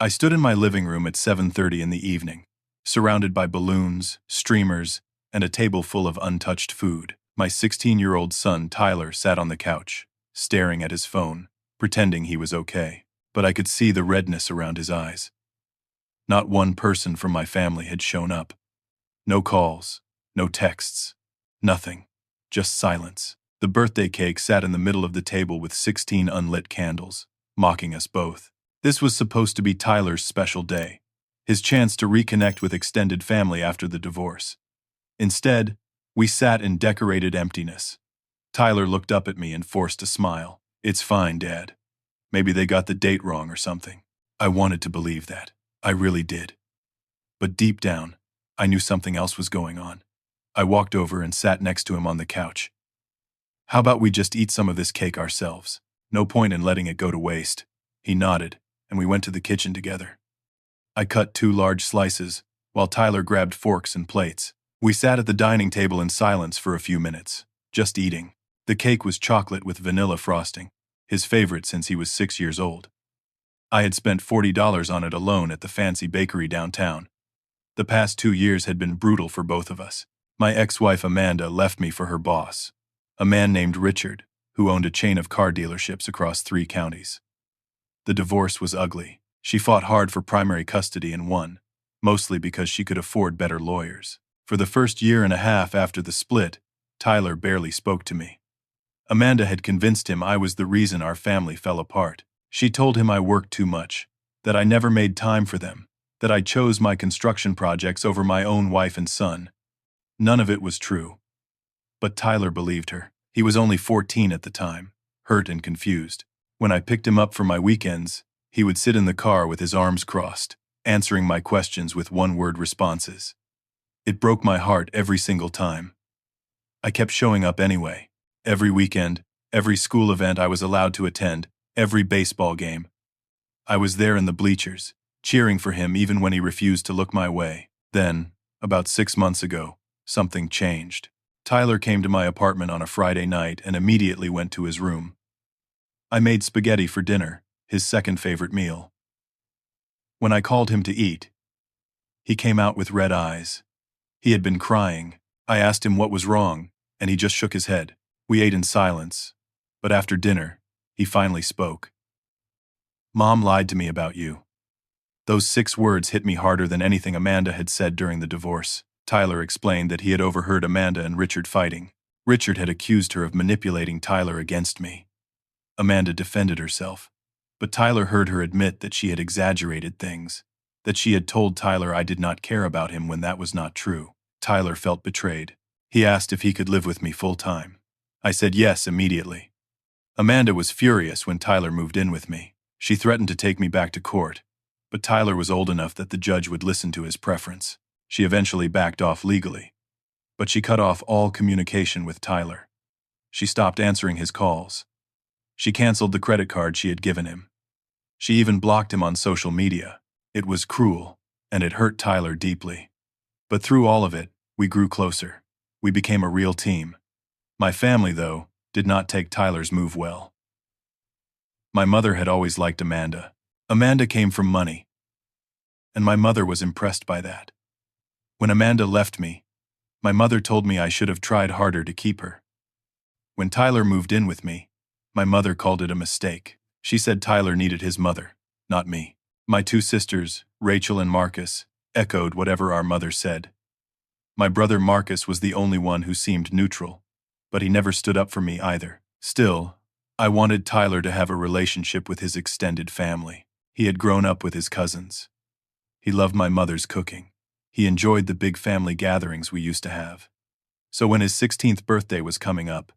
I stood in my living room at 7:30 in the evening, surrounded by balloons, streamers, and a table full of untouched food. My 16-year-old son Tyler sat on the couch, staring at his phone, pretending he was okay. But I could see the redness around his eyes. Not one person from my family had shown up. No calls, no texts, nothing, just silence. The birthday cake sat in the middle of the table with 16 unlit candles, mocking us both. This was supposed to be Tyler's special day, his chance to reconnect with extended family after the divorce. Instead, we sat in decorated emptiness. Tyler looked up at me and forced a smile. "It's fine, Dad. Maybe they got the date wrong or something." I wanted to believe that. I really did. But deep down, I knew something else was going on. I walked over and sat next to him on the couch. "How about we just eat some of this cake ourselves? No point in letting it go to waste." He nodded, and we went to the kitchen together. I cut 2 large slices, while Tyler grabbed forks and plates. We sat at the dining table in silence for a few minutes, just eating. The cake was chocolate with vanilla frosting, his favorite since he was 6 years old. I had spent $40 on it alone at the fancy bakery downtown. The past 2 years had been brutal for both of us. My ex-wife Amanda left me for her boss, a man named Richard, who owned a chain of car dealerships across 3 counties. The divorce was ugly. She fought hard for primary custody and won, mostly because she could afford better lawyers. For the first year and a half after the split, Tyler barely spoke to me. Amanda had convinced him I was the reason our family fell apart. She told him I worked too much, that I never made time for them, that I chose my construction projects over my own wife and son. None of it was true. But Tyler believed her. He was only 14 at the time, hurt and confused. When I picked him up for my weekends, he would sit in the car with his arms crossed, answering my questions with one-word responses. It broke my heart every single time. I kept showing up anyway. Every weekend, every school event I was allowed to attend, every baseball game. I was there in the bleachers, cheering for him even when he refused to look my way. Then, about 6 months ago, something changed. Tyler came to my apartment on a Friday night and immediately went to his room. I made spaghetti for dinner, his second favorite meal. When I called him to eat, he came out with red eyes. He had been crying. I asked him what was wrong, and he just shook his head. We ate in silence, but after dinner, he finally spoke. "Mom lied to me about you." Those 6 words hit me harder than anything Amanda had said during the divorce. Tyler explained that he had overheard Amanda and Richard fighting. Richard had accused her of manipulating Tyler against me. Amanda defended herself, but Tyler heard her admit that she had exaggerated things, that she had told Tyler I did not care about him when that was not true. Tyler felt betrayed. He asked if he could live with me full-time. I said yes immediately. Amanda was furious when Tyler moved in with me. She threatened to take me back to court, but Tyler was old enough that the judge would listen to his preference. She eventually backed off legally, but she cut off all communication with Tyler. She stopped answering his calls. She canceled the credit card she had given him. She even blocked him on social media. It was cruel, and it hurt Tyler deeply. But through all of it, we grew closer. We became a real team. My family, though, did not take Tyler's move well. My mother had always liked Amanda. Amanda came from money, and my mother was impressed by that. When Amanda left me, my mother told me I should have tried harder to keep her. When Tyler moved in with me, my mother called it a mistake. She said Tyler needed his mother, not me. My 2 sisters, Rachel and Marcus, echoed whatever our mother said. My brother Marcus was the only one who seemed neutral, but he never stood up for me either. Still, I wanted Tyler to have a relationship with his extended family. He had grown up with his cousins. He loved my mother's cooking. He enjoyed the big family gatherings we used to have. So when his 16th birthday was coming up,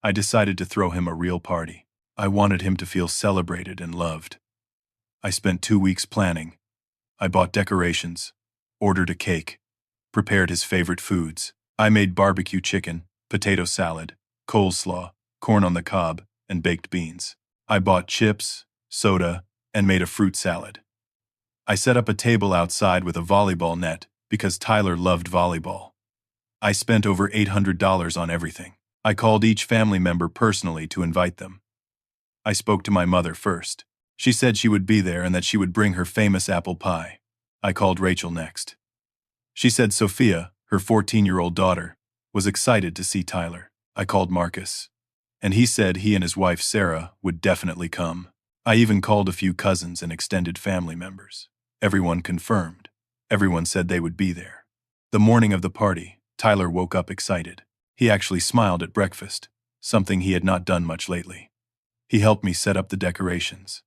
I decided to throw him a real party. I wanted him to feel celebrated and loved. I spent 2 weeks planning. I bought decorations, ordered a cake, prepared his favorite foods. I made barbecue chicken, potato salad, coleslaw, corn on the cob, and baked beans. I bought chips, soda, and made a fruit salad. I set up a table outside with a volleyball net because Tyler loved volleyball. I spent over $800 on everything. I called each family member personally to invite them. I spoke to my mother first. She said she would be there and that she would bring her famous apple pie. I called Rachel next. She said Sophia, her 14-year-old daughter, was excited to see Tyler. I called Marcus, and he said he and his wife Sarah would definitely come. I even called a few cousins and extended family members. Everyone confirmed. Everyone said they would be there. The morning of the party, Tyler woke up excited. He actually smiled at breakfast, something he had not done much lately. He helped me set up the decorations.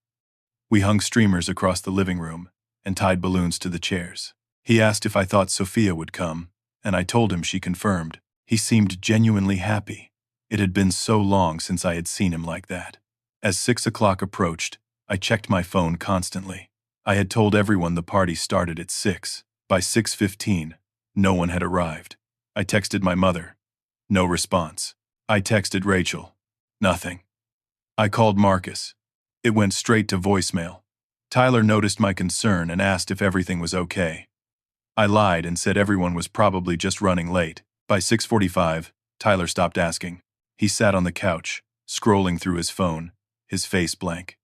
We hung streamers across the living room and tied balloons to the chairs. He asked if I thought Sophia would come, and I told him she confirmed. He seemed genuinely happy. It had been so long since I had seen him like that. As 6 o'clock approached, I checked my phone constantly. I had told everyone the party started at 6. By 6:15, no one had arrived. I texted my mother. No response. I texted Rachel. Nothing. I called Marcus. It went straight to voicemail. Tyler noticed my concern and asked if everything was okay. I lied and said everyone was probably just running late. By 6:45, Tyler stopped asking. He sat on the couch, scrolling through his phone, his face blank.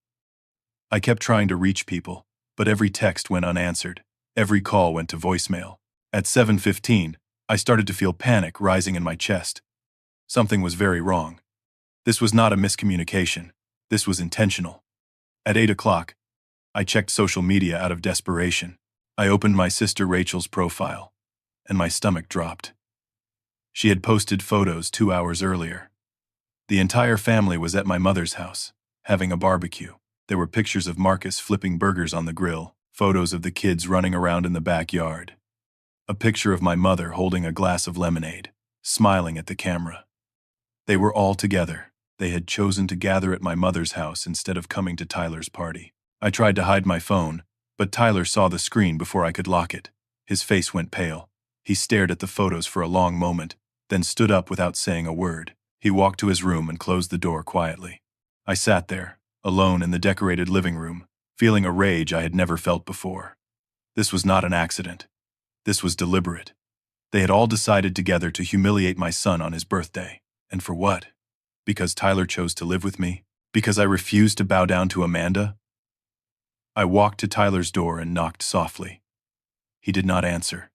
I kept trying to reach people, but every text went unanswered. Every call went to voicemail. At 7:15, I started to feel panic rising in my chest. Something was very wrong. This was not a miscommunication. This was intentional. At 8 o'clock, I checked social media out of desperation. I opened my sister Rachel's profile, and my stomach dropped. She had posted photos 2 hours earlier. The entire family was at my mother's house, having a barbecue. There were pictures of Marcus flipping burgers on the grill, photos of the kids running around in the backyard. A picture of my mother holding a glass of lemonade, smiling at the camera. They were all together. They had chosen to gather at my mother's house instead of coming to Tyler's party. I tried to hide my phone, but Tyler saw the screen before I could lock it. His face went pale. He stared at the photos for a long moment, then stood up without saying a word. He walked to his room and closed the door quietly. I sat there, alone in the decorated living room, feeling a rage I had never felt before. This was not an accident. This was deliberate. They had all decided together to humiliate my son on his birthday. And for what? Because Tyler chose to live with me? Because I refused to bow down to Amanda? I walked to Tyler's door and knocked softly. He did not answer.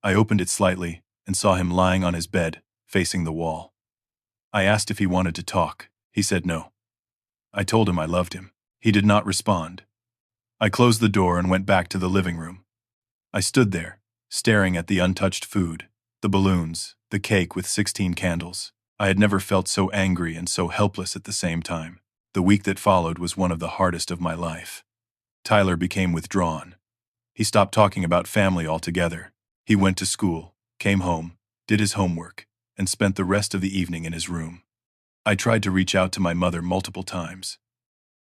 I opened it slightly and saw him lying on his bed, facing the wall. I asked if he wanted to talk. He said no. I told him I loved him. He did not respond. I closed the door and went back to the living room. I stood there, staring at the untouched food, the balloons, the cake with 16 candles. I had never felt so angry and so helpless at the same time. The week that followed was one of the hardest of my life. Tyler became withdrawn. He stopped talking about family altogether. He went to school, came home, did his homework, and spent the rest of the evening in his room. I tried to reach out to my mother multiple times.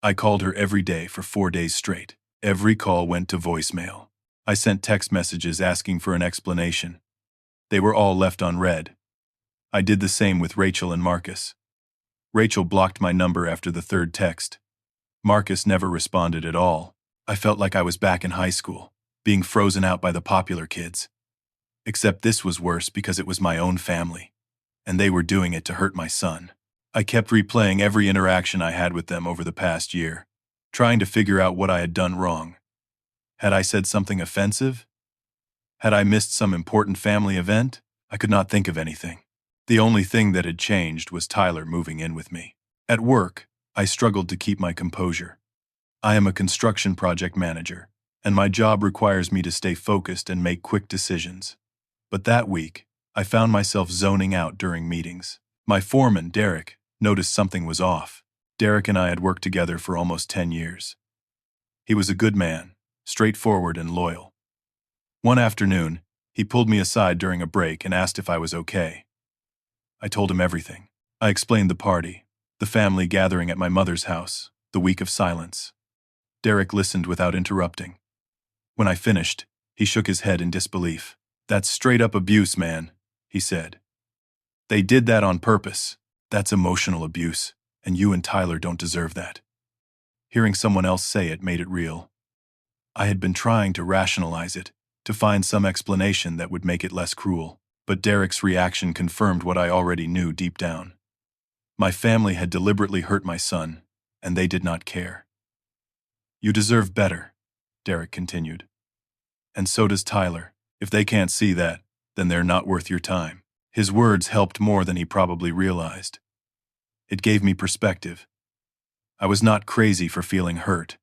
I called her every day for 4 days straight. Every call went to voicemail. I sent text messages asking for an explanation. They were all left unread. I did the same with Rachel and Marcus. Rachel blocked my number after the third text. Marcus never responded at all. I felt like I was back in high school, being frozen out by the popular kids. Except this was worse because it was my own family, and they were doing it to hurt my son. I kept replaying every interaction I had with them over the past year, trying to figure out what I had done wrong. Had I said something offensive? Had I missed some important family event? I could not think of anything. The only thing that had changed was Tyler moving in with me. At work, I struggled to keep my composure. I am a construction project manager, and my job requires me to stay focused and make quick decisions. But that week, I found myself zoning out during meetings. My foreman, Derek, noticed something was off. Derek and I had worked together for almost 10 years. He was a good man, straightforward and loyal. One afternoon, he pulled me aside during a break and asked if I was okay. I told him everything. I explained the party, the family gathering at my mother's house, the week of silence. Derek listened without interrupting. When I finished, he shook his head in disbelief. "That's straight-up abuse, man," he said. "They did that on purpose. That's emotional abuse, and you and Tyler don't deserve that." Hearing someone else say it made it real. I had been trying to rationalize it, to find some explanation that would make it less cruel, but Derek's reaction confirmed what I already knew deep down. My family had deliberately hurt my son, and they did not care. You deserve better, Derek continued. And so does Tyler. If they can't see that, then they're not worth your time. His words helped more than he probably realized. It gave me perspective. I was not crazy for feeling hurt.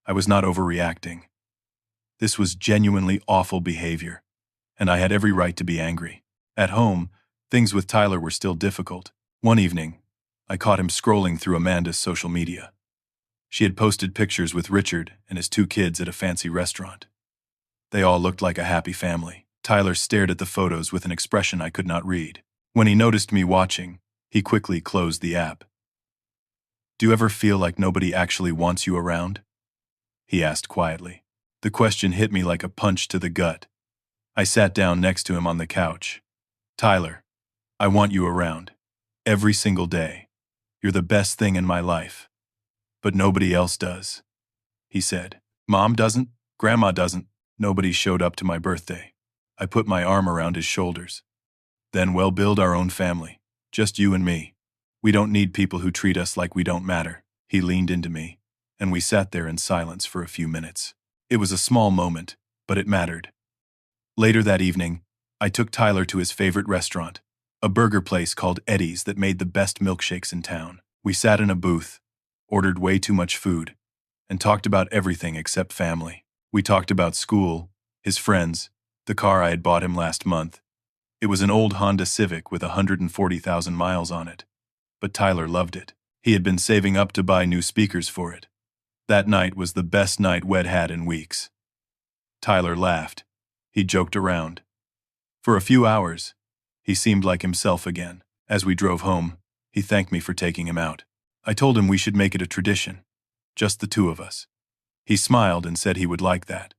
I was not overreacting. This was genuinely awful behavior, and I had every right to be angry. At home, things with Tyler were still difficult. One evening, I caught him scrolling through Amanda's social media. She had posted pictures with Richard and his 2 kids at a fancy restaurant. They all looked like a happy family. Tyler stared at the photos with an expression I could not read. When he noticed me watching, he quickly closed the app. "Do you ever feel like nobody actually wants you around?" he asked quietly. The question hit me like a punch to the gut. I sat down next to him on the couch. "Tyler, I want you around. Every single day. You're the best thing in my life. But nobody else does," he said. "Mom doesn't, Grandma doesn't. Nobody showed up to my birthday." I put my arm around his shoulders. "Then we'll build our own family. Just you and me. We don't need people who treat us like we don't matter." He leaned into me, and we sat there in silence for a few minutes. It was a small moment, but it mattered. Later that evening, I took Tyler to his favorite restaurant, a burger place called Eddie's that made the best milkshakes in town. We sat in a booth, ordered way too much food, and talked about everything except family. We talked about school, his friends, the car I had bought him last month. It was an old Honda Civic with 140,000 miles on it. But Tyler loved it. He had been saving up to buy new speakers for it. That night was the best night we'd had in weeks. Tyler laughed. He joked around. For a few hours, he seemed like himself again. As we drove home, he thanked me for taking him out. I told him we should make it a tradition, just the 2 of us. He smiled and said he would like that.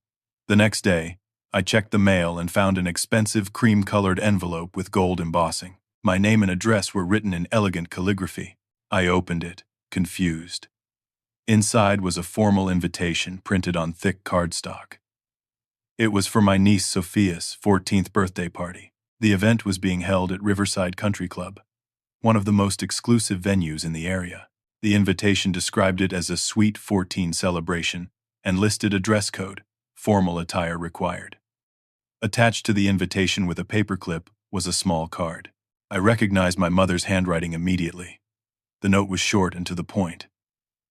The next day, I checked the mail and found an expensive cream-colored envelope with gold embossing. My name and address were written in elegant calligraphy. I opened it, confused. Inside was a formal invitation printed on thick cardstock. It was for my niece Sophia's 14th birthday party. The event was being held at Riverside Country Club, one of the most exclusive venues in the area. The invitation described it as a Sweet 14 celebration and listed a dress code, formal attire required. Attached to the invitation with a paperclip was a small card. I recognized my mother's handwriting immediately. The note was short and to the point.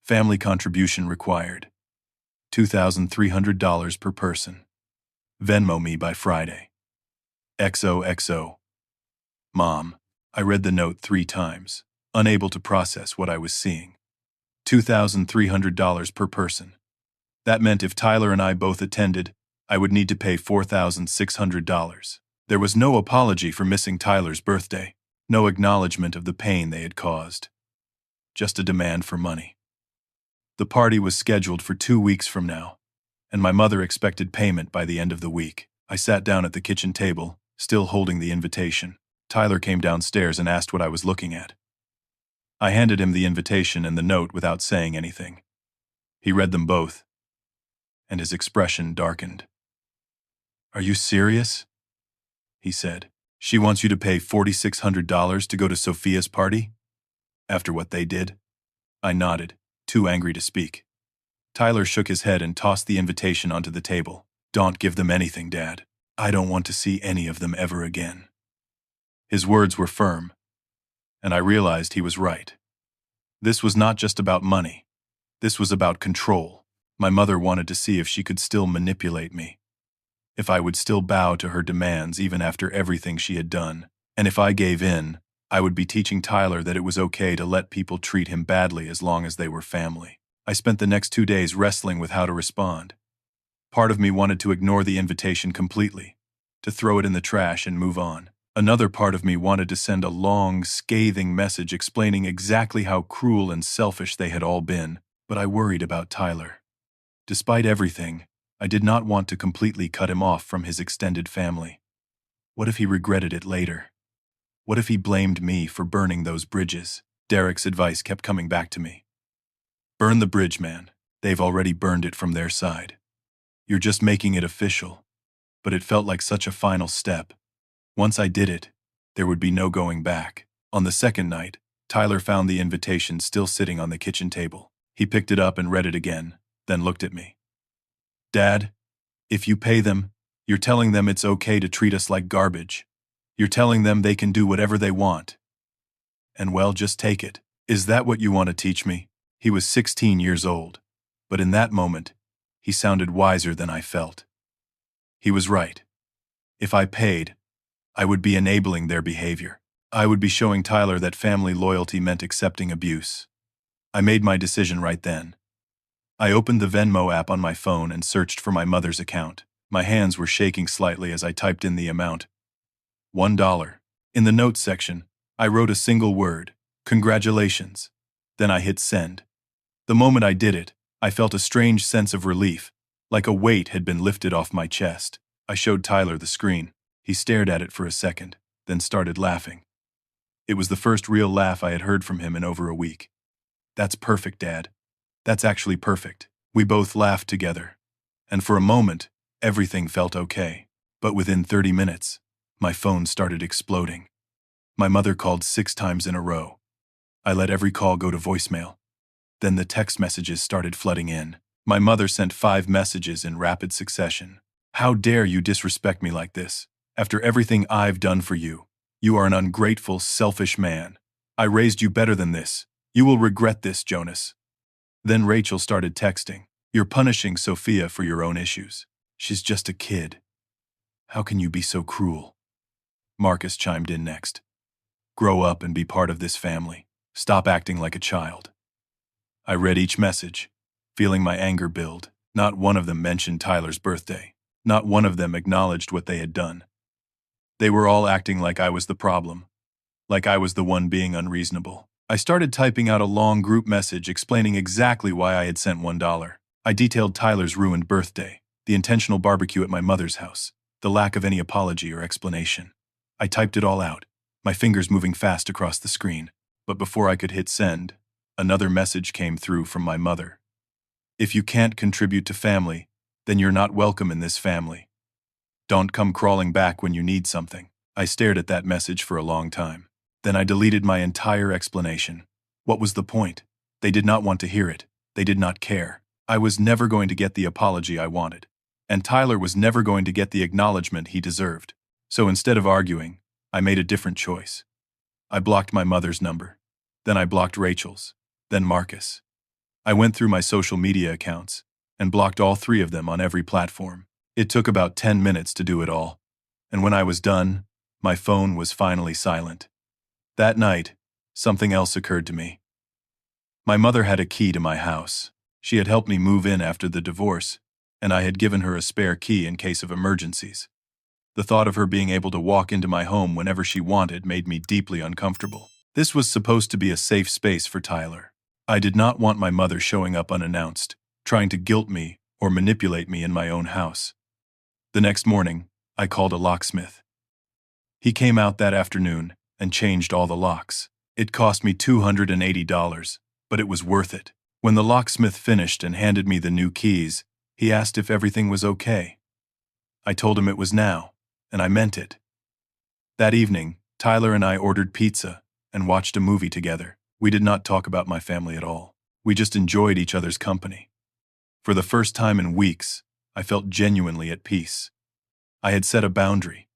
Family contribution required. $2,300 per person. Venmo me by Friday. XOXO. Mom. I read the note 3 times, unable to process what I was seeing. $2,300 per person. That meant if Tyler and I both attended, I would need to pay $4,600. There was no apology for missing Tyler's birthday, no acknowledgement of the pain they had caused. Just a demand for money. The party was scheduled for 2 weeks from now, and my mother expected payment by the end of the week. I sat down at the kitchen table, still holding the invitation. Tyler came downstairs and asked what I was looking at. I handed him the invitation and the note without saying anything. He read them both, and his expression darkened. "Are you serious?" he said. "She wants you to pay $4,600 to go to Sophia's party? After what they did?" I nodded, too angry to speak. Tyler shook his head and tossed the invitation onto the table. "Don't give them anything, Dad. I don't want to see any of them ever again." His words were firm, and I realized he was right. This was not just about money. This was about control. My mother wanted to see if she could still manipulate me, if I would still bow to her demands even after everything she had done. And if I gave in, I would be teaching Tyler that it was okay to let people treat him badly as long as they were family. I spent the next 2 days wrestling with how to respond. Part of me wanted to ignore the invitation completely, to throw it in the trash and move on. Another part of me wanted to send a long, scathing message explaining exactly how cruel and selfish they had all been, but I worried about Tyler. Despite everything, I did not want to completely cut him off from his extended family. What if he regretted it later? What if he blamed me for burning those bridges? Derek's advice kept coming back to me. "Burn the bridge, man. They've already burned it from their side. You're just making it official." But it felt like such a final step. Once I did it, there would be no going back. On the second night, Tyler found the invitation still sitting on the kitchen table. He picked it up and read it again, then looked at me. Dad, if you pay them, you're telling them it's okay to treat us like garbage. You're telling them they can do whatever they want. And well, just take it. Is that what you want to teach me? He was 16 years old, but in that moment, he sounded wiser than I felt. He was right. If I paid, I would be enabling their behavior. I would be showing Tyler that family loyalty meant accepting abuse. I made my decision right then. I opened the Venmo app on my phone and searched for my mother's account. My hands were shaking slightly as I typed in the amount. $1. In the notes section, I wrote a single word, congratulations. Then I hit send. The moment I did it, I felt a strange sense of relief, like a weight had been lifted off my chest. I showed Tyler the screen. He stared at it for a second, then started laughing. It was the first real laugh I had heard from him in over a week. That's perfect, Dad. That's actually perfect. We both laughed together. And for a moment, everything felt okay. But within 30 minutes, my phone started exploding. My mother called 6 times in a row. I let every call go to voicemail. Then the text messages started flooding in. My mother sent 5 messages in rapid succession. How dare you disrespect me like this? After everything I've done for you, you are an ungrateful, selfish man. I raised you better than this. You will regret this, Jonas. Then Rachel started texting. You're punishing Sophia for your own issues. She's just a kid. How can you be so cruel? Marcus chimed in next. Grow up and be part of this family. Stop acting like a child. I read each message, feeling my anger build. Not one of them mentioned Tyler's birthday. Not one of them acknowledged what they had done. They were all acting like I was the problem, like I was the one being unreasonable. I started typing out a long group message explaining exactly why I had sent $1. I detailed Tyler's ruined birthday, the intentional barbecue at my mother's house, the lack of any apology or explanation. I typed it all out, my fingers moving fast across the screen. But before I could hit send, another message came through from my mother. If you can't contribute to family, then you're not welcome in this family. Don't come crawling back when you need something. I stared at that message for a long time. Then I deleted my entire explanation. What was the point? They did not want to hear it. They did not care. I was never going to get the apology I wanted. And Tyler was never going to get the acknowledgement he deserved. So instead of arguing, I made a different choice. I blocked my mother's number. Then I blocked Rachel's. Then Marcus. I went through my social media accounts and blocked all 3 of them on every platform. It took about 10 minutes to do it all. And when I was done, my phone was finally silent. That night, something else occurred to me. My mother had a key to my house. She had helped me move in after the divorce, and I had given her a spare key in case of emergencies. The thought of her being able to walk into my home whenever she wanted made me deeply uncomfortable. This was supposed to be a safe space for Tyler. I did not want my mother showing up unannounced, trying to guilt me or manipulate me in my own house. The next morning, I called a locksmith. He came out that afternoon and changed all the locks. It cost me $280, but it was worth it. When the locksmith finished and handed me the new keys, he asked if everything was okay. I told him it was now, and I meant it. That evening, Tyler and I ordered pizza and watched a movie together. We did not talk about my family at all. We just enjoyed each other's company. For the first time in weeks, I felt genuinely at peace. I had set a boundary.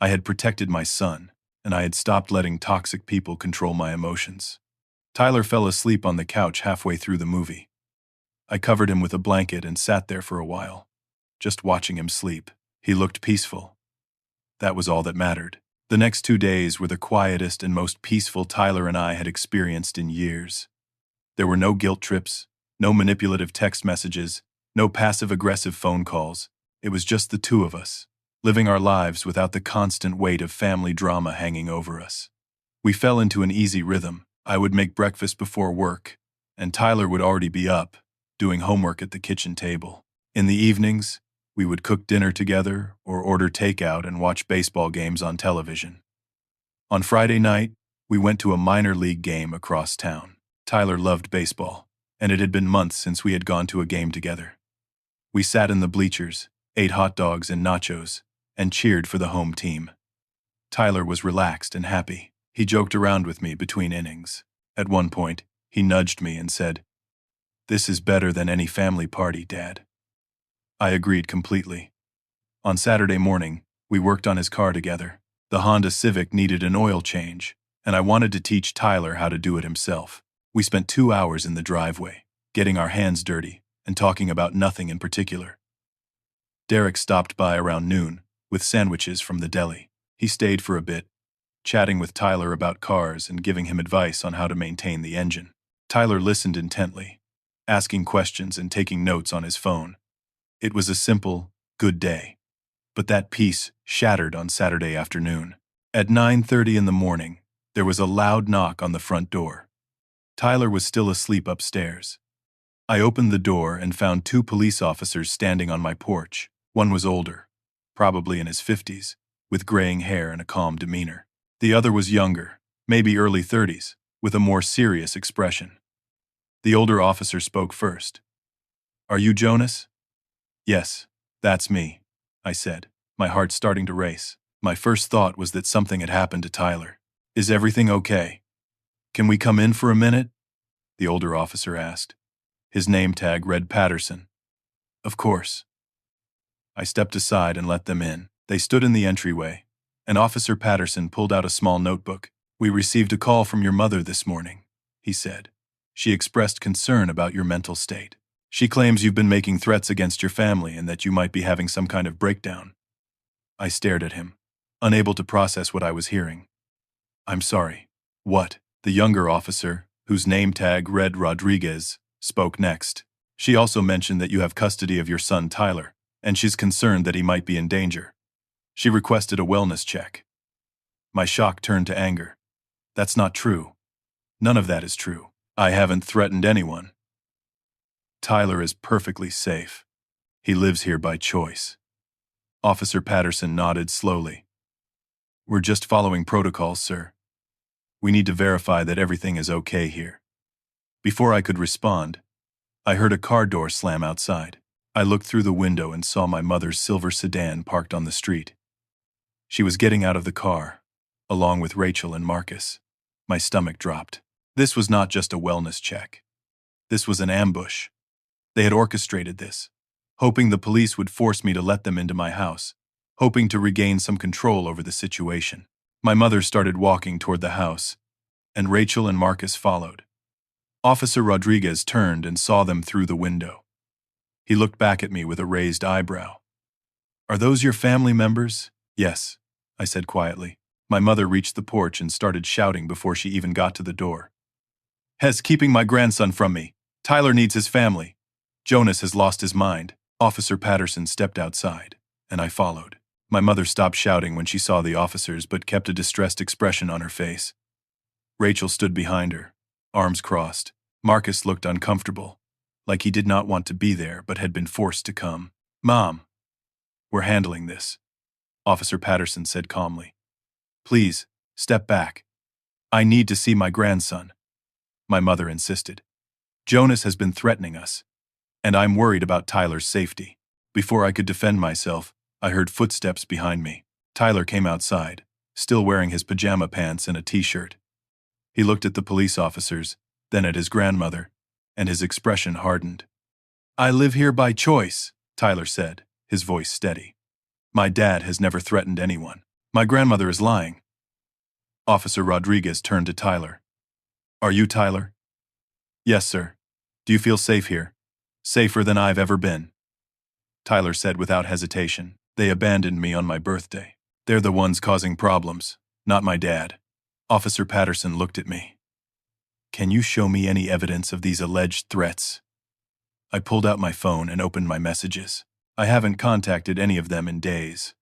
I had protected my son, and I had stopped letting toxic people control my emotions. Tyler fell asleep on the couch halfway through the movie. I covered him with a blanket and sat there for a while, just watching him sleep. He looked peaceful. That was all that mattered. The next 2 days were the quietest and most peaceful Tyler and I had experienced in years. There were no guilt trips, no manipulative text messages, no passive-aggressive phone calls. It was just the 2 of us, living our lives without the constant weight of family drama hanging over us. We fell into an easy rhythm. I would make breakfast before work, and Tyler would already be up, doing homework at the kitchen table. In the evenings, we would cook dinner together or order takeout and watch baseball games on television. On Friday night, we went to a minor league game across town. Tyler loved baseball, and it had been months since we had gone to a game together. We sat in the bleachers, ate hot dogs and nachos, and cheered for the home team. Tyler was relaxed and happy. He joked around with me between innings. At one point, he nudged me and said, This is better than any family party, Dad. I agreed completely. On Saturday morning, we worked on his car together. The Honda Civic needed an oil change, and I wanted to teach Tyler how to do it himself. We spent 2 hours in the driveway, getting our hands dirty and talking about nothing in particular. Derek stopped by around noon with sandwiches from the deli. He stayed for a bit, chatting with Tyler about cars and giving him advice on how to maintain the engine. Tyler listened intently, asking questions and taking notes on his phone. It was a simple, good day. But that peace shattered on Saturday afternoon. At 9:30 in the morning, there was a loud knock on the front door. Tyler was still asleep upstairs. I opened the door and found 2 police officers standing on my porch. One was older, probably in his 50s, with graying hair and a calm demeanor. The other was younger, maybe early 30s, with a more serious expression. The older officer spoke first. "Are you Jonas?" "Yes, that's me," I said, my heart starting to race. My first thought was that something had happened to Tyler. "Is everything okay? Can we come in for a minute?" the older officer asked. His name tag read Patterson. "Of course." I stepped aside and let them in. They stood in the entryway, and Officer Patterson pulled out a small notebook. "We received a call from your mother this morning," he said. "She expressed concern about your mental state. She claims you've been making threats against your family and that you might be having some kind of breakdown." I stared at him, unable to process what I was hearing. "I'm sorry. What?" The younger officer, whose name tag read Rodriguez, spoke next. "She also mentioned that you have custody of your son Tyler, and she's concerned that he might be in danger. She requested a wellness check." My shock turned to anger. "That's not true. None of that is true. I haven't threatened anyone. Tyler is perfectly safe. He lives here by choice." Officer Patterson nodded slowly. "We're just following protocols, sir. We need to verify that everything is okay here." Before I could respond, I heard a car door slam outside. I looked through the window and saw my mother's silver sedan parked on the street. She was getting out of the car, along with Rachel and Marcus. My stomach dropped. This was not just a wellness check. This was an ambush. They had orchestrated this, hoping the police would force me to let them into my house, hoping to regain some control over the situation. My mother started walking toward the house, and Rachel and Marcus followed. Officer Rodriguez turned and saw them through the window. He looked back at me with a raised eyebrow. "Are those your family members?" "Yes," I said quietly. My mother reached the porch and started shouting before she even got to the door. "Hes keeping my grandson from me. Tyler needs his family. Jonas has lost his mind." Officer Patterson stepped outside, and I followed. My mother stopped shouting when she saw the officers but kept a distressed expression on her face. Rachel stood behind her, arms crossed. Marcus looked uncomfortable, like he did not want to be there but had been forced to come. "Mom, we're handling this," Officer Patterson said calmly. "Please, step back. I need to see my grandson," my mother insisted. "Jonas has been threatening us, and I'm worried about Tyler's safety." Before I could defend myself, I heard footsteps behind me. Tyler came outside, still wearing his pajama pants and a t-shirt. He looked at the police officers, then at his grandmother, and his expression hardened. "I live here by choice," Tyler said, his voice steady. "My dad has never threatened anyone. My grandmother is lying." Officer Rodriguez turned to Tyler. "Are you Tyler?" "Yes, sir. Do you feel safe here? Safer than I've ever been?" Tyler said without hesitation. "They abandoned me on my birthday. They're the ones causing problems, not my dad." Officer Patterson looked at me. "Can you show me any evidence of these alleged threats?" I pulled out my phone and opened my messages. I haven't contacted any of them in days.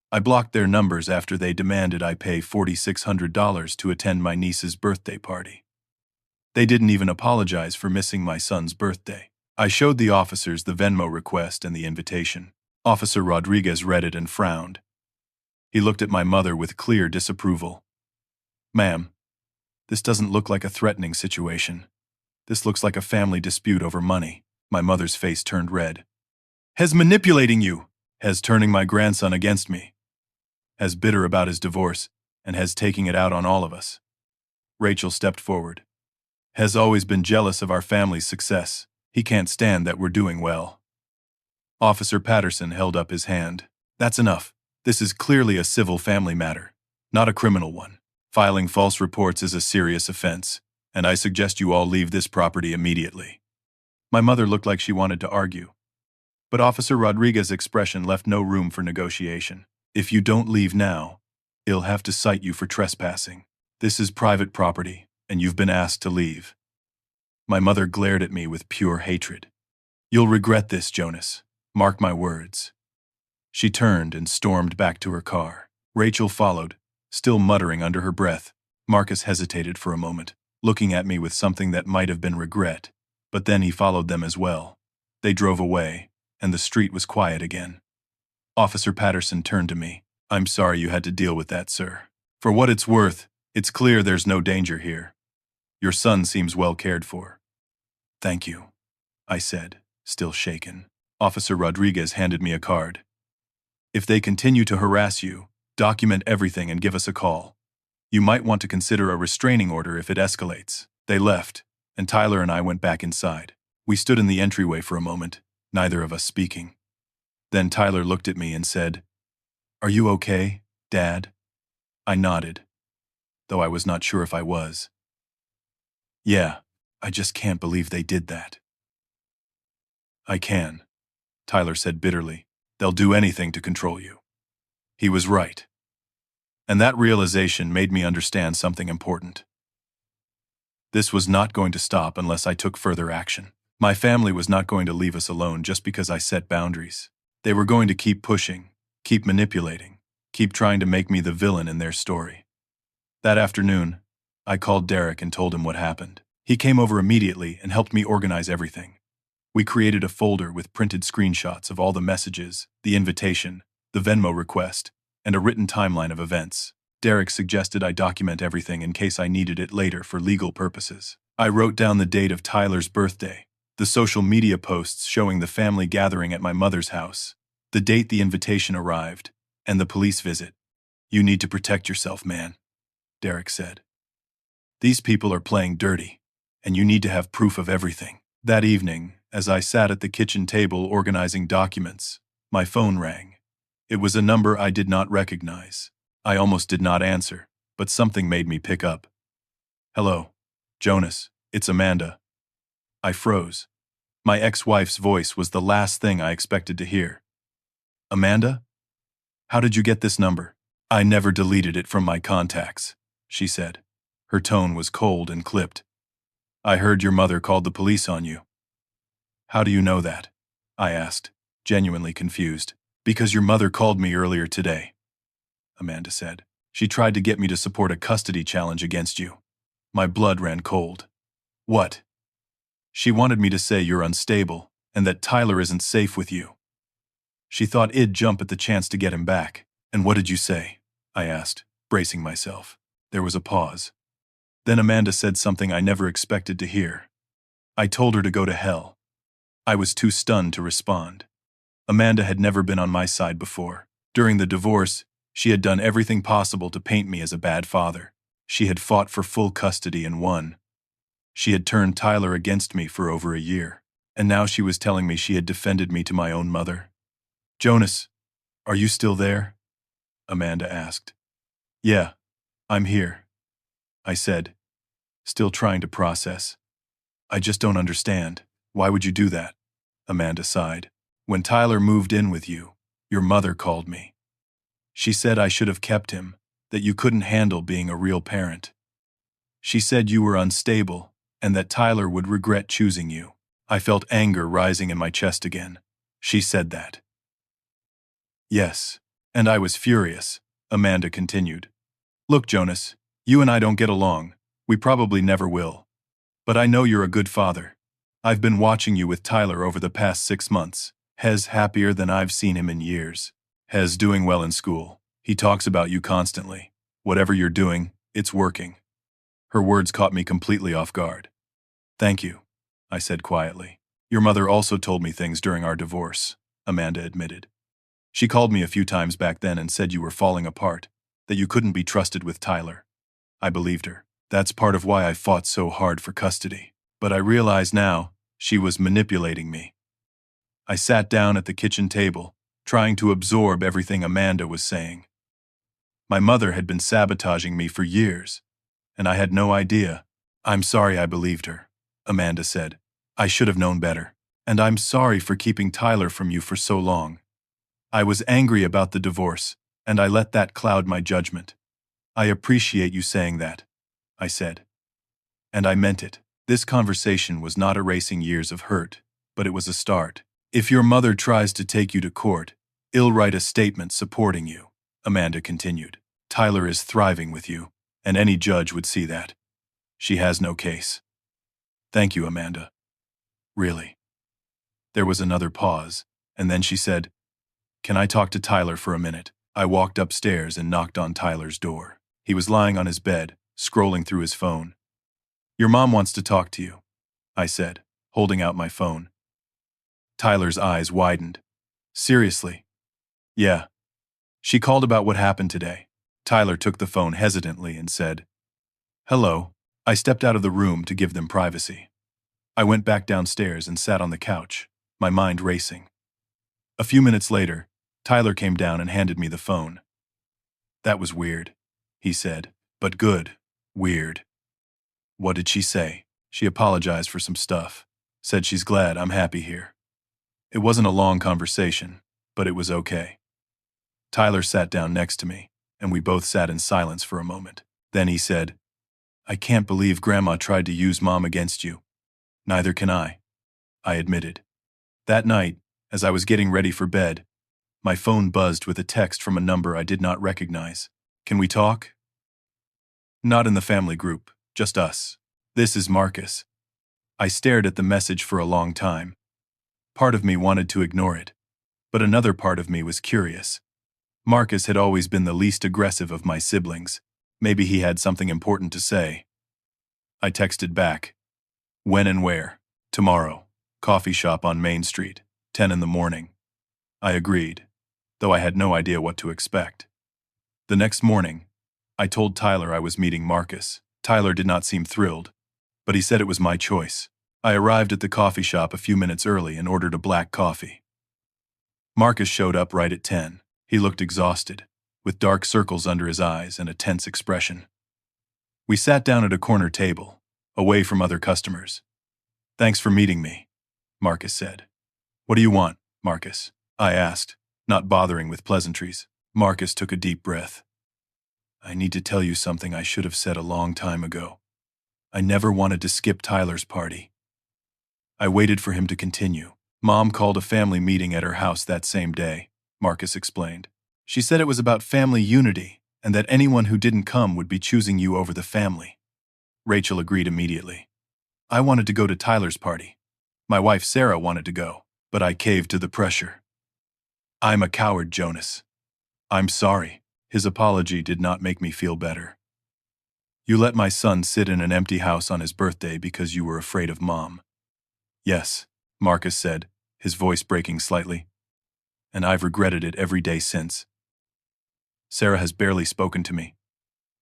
I blocked their numbers after they demanded I pay $4,600 to attend my niece's birthday party. They didn't even apologize for missing my son's birthday. I showed the officers the Venmo request and the invitation. Officer Rodriguez read it and frowned. He looked at my mother with clear disapproval. "Ma'am, this doesn't look like a threatening situation. This looks like a family dispute over money." My mother's face turned red. "Hes manipulating you. Hes turning my grandson against me. Hes bitter about his divorce, and hes taking it out on all of us." Rachel stepped forward. "Hes always been jealous of our family's success. He can't stand that we're doing well. Officer Patterson held up his hand. That's enough. This is clearly a civil family matter, not a criminal one. Filing false reports is a serious offense, and I suggest you all leave this property immediately. My mother looked like she wanted to argue, but Officer Rodriguez's expression left no room for negotiation. If you don't leave now, he'll have to cite you for trespassing. This is private property, and you've been asked to leave. My mother glared at me with pure hatred. You'll regret this, Jonas. Mark my words. She turned and stormed back to her car. Rachel followed, still muttering under her breath. Marcus hesitated for a moment, looking at me with something that might have been regret, but then he followed them as well. They drove away, and the street was quiet again. Officer Patterson turned to me. I'm sorry you had to deal with that, sir. For what it's worth, it's clear there's no danger here. Your son seems well cared for. Thank you, I said, still shaken. Officer Rodriguez handed me a card. If they continue to harass you, document everything and give us a call. You might want to consider a restraining order if it escalates. They left, and Tyler and I went back inside. We stood in the entryway for a moment, neither of us speaking. Then Tyler looked at me and said, Are you okay, Dad? I nodded, though I was not sure if I was. Yeah, I just can't believe they did that. I can, Tyler said bitterly. They'll do anything to control you. He was right. And that realization made me understand something important. This was not going to stop unless I took further action. My family was not going to leave us alone just because I set boundaries. They were going to keep pushing, keep manipulating, keep trying to make me the villain in their story. That afternoon, I called Derek and told him what happened. He came over immediately and helped me organize everything. We created a folder with printed screenshots of all the messages, the invitation, the Venmo request, and a written timeline of events. Derek suggested I document everything in case I needed it later for legal purposes. I wrote down the date of Tyler's birthday, the social media posts showing the family gathering at my mother's house, the date the invitation arrived, and the police visit. You need to protect yourself, man, Derek said. These people are playing dirty, and you need to have proof of everything. That evening, as I sat at the kitchen table organizing documents, my phone rang. It was a number I did not recognize. I almost did not answer, but something made me pick up. Hello, Jonas, it's Amanda. I froze. My ex-wife's voice was the last thing I expected to hear. Amanda? How did you get this number? I never deleted it from my contacts, she said. Her tone was cold and clipped. I heard your mother called the police on you. How do you know that? I asked, genuinely confused. Because your mother called me earlier today, Amanda said. She tried to get me to support a custody challenge against you. My blood ran cold. What? She wanted me to say you're unstable and that Tyler isn't safe with you. She thought I'd jump at the chance to get him back. And what did you say? I asked, bracing myself. There was a pause. Then Amanda said something I never expected to hear. I told her to go to hell. I was too stunned to respond. Amanda had never been on my side before. During the divorce, she had done everything possible to paint me as a bad father. She had fought for full custody and won. She had turned Tyler against me for over a year, and now she was telling me she had defended me to my own mother. Jonas, are you still there? Amanda asked. Yeah, I'm here, I said, still trying to process. I just don't understand. Why would you do that? Amanda sighed. When Tyler moved in with you, your mother called me. She said I should have kept him, that you couldn't handle being a real parent. She said you were unstable, and that Tyler would regret choosing you. I felt anger rising in my chest again. She said that. Yes, and I was furious, Amanda continued. Look, Jonas, you and I don't get along. We probably never will. But I know you're a good father. I've been watching you with Tyler over the past 6 months. Hez happier than I've seen him in years. Hez doing well in school. He talks about you constantly. Whatever you're doing, it's working. Her words caught me completely off guard. Thank you, I said quietly. Your mother also told me things during our divorce, Amanda admitted. She called me a few times back then and said you were falling apart, that you couldn't be trusted with Tyler. I believed her. That's part of why I fought so hard for custody. But I realize now, She was manipulating me. I sat down at the kitchen table, trying to absorb everything Amanda was saying. My mother had been sabotaging me for years, and I had no idea. "I'm sorry I believed her," Amanda said. "I should have known better. And I'm sorry for keeping Tyler from you for so long. I was angry about the divorce, and I let that cloud my judgment. I appreciate you saying that," I said. And I meant it. This conversation was not erasing years of hurt, but it was a start. "If your mother tries to take you to court, I'll write a statement supporting you," Amanda continued. "Tyler is thriving with you, and any judge would see that. She has no case." "Thank you, Amanda." "Really?" There was another pause, and then she said, "Can I talk to Tyler for a minute?" I walked upstairs and knocked on Tyler's door. He was lying on his bed, scrolling through his phone. "Your mom wants to talk to you," I said, holding out my phone. Tyler's eyes widened. "Seriously?" "Yeah. She called about what happened today." Tyler took the phone hesitantly and said, "Hello." I stepped out of the room to give them privacy. I went back downstairs and sat on the couch, my mind racing. A few minutes later, Tyler came down and handed me the phone. "That was weird," he said, "but good. Weird." "What did she say?" "She apologized for some stuff. Said she's glad I'm happy here." It wasn't a long conversation, but it was okay. Tyler sat down next to me, and we both sat in silence for a moment. Then he said, "I can't believe Grandma tried to use Mom against you." "Neither can I admitted. That night, as I was getting ready for bed, my phone buzzed with a text from a number I did not recognize. "Can we talk?" "Not in the family group, just us. This is Marcus." I stared at the message for a long time. Part of me wanted to ignore it, but another part of me was curious. Marcus had always been the least aggressive of my siblings. Maybe he had something important to say. I texted back. "When and where?" "Tomorrow. Coffee shop on Main Street, 10 in the morning." I agreed, though I had no idea what to expect. The next morning, I told Tyler I was meeting Marcus. Tyler did not seem thrilled, but he said it was my choice. I arrived at the coffee shop a few minutes early and ordered a black coffee. Marcus showed up right at 10. He looked exhausted, with dark circles under his eyes and a tense expression. We sat down at a corner table, away from other customers. "Thanks for meeting me," Marcus said. "What do you want, Marcus?" I asked, not bothering with pleasantries. Marcus took a deep breath. "I need to tell you something I should have said a long time ago. I never wanted to skip Tyler's party." I waited for him to continue. "Mom called a family meeting at her house that same day," Marcus explained. "She said it was about family unity and that anyone who didn't come would be choosing you over the family." Rachel agreed immediately. "I wanted to go to Tyler's party. My wife Sarah wanted to go, but I caved to the pressure." "I'm a coward, Jonas." "I'm sorry." His apology did not make me feel better. "You let my son sit in an empty house on his birthday because you were afraid of Mom." "Yes," Marcus said, his voice breaking slightly. "And I've regretted it every day since. Sarah has barely spoken to me.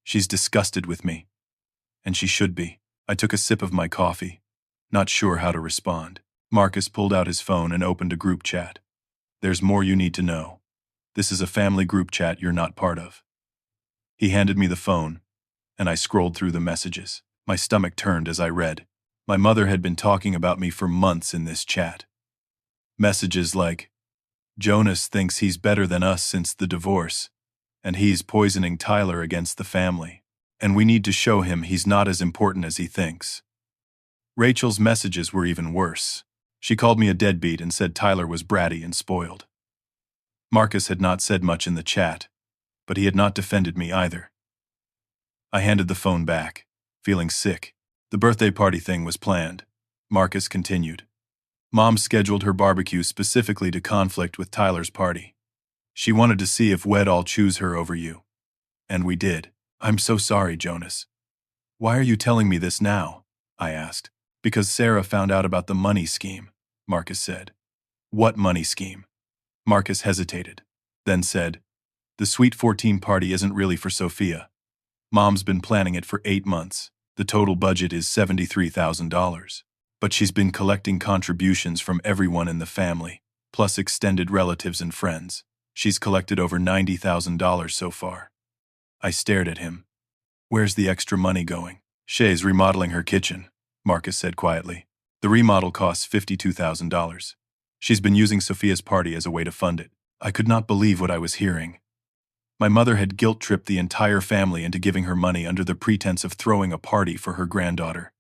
She's disgusted with me. And she should be." I took a sip of my coffee, not sure how to respond. Marcus pulled out his phone and opened a group chat. "There's more you need to know. This is a family group chat you're not part of." He handed me the phone, and I scrolled through the messages. My stomach turned as I read. My mother had been talking about me for months in this chat. Messages like, "Jonas thinks he's better than us since the divorce, and he's poisoning Tyler against the family. And we need to show him he's not as important as he thinks." Rachel's messages were even worse. She called me a deadbeat and said Tyler was bratty and spoiled. Marcus had not said much in the chat, but he had not defended me either. I handed the phone back, feeling sick. "The birthday party thing was planned," Marcus continued. "Mom scheduled her barbecue specifically to conflict with Tyler's party. She wanted to see if we'd all choose her over you. And we did." "I'm so sorry, Jonas." "Why are you telling me this now?" I asked. "Because Sarah found out about the money scheme," Marcus said. "What money scheme?" Marcus hesitated, then said, "The Sweet 14 party isn't really for Sophia. Mom's been planning it for 8 months. The total budget is $73,000. But she's been collecting contributions from everyone in the family, plus extended relatives and friends. She's collected over $90,000 so far. I stared at him. Where's the extra money going? Shay's remodeling her kitchen, Marcus said quietly. The remodel costs $52,000. She's been using Sophia's party as a way to fund it. I could not believe what I was hearing. My mother had guilt-tripped the entire family into giving her money under the pretense of throwing a party for her granddaughter,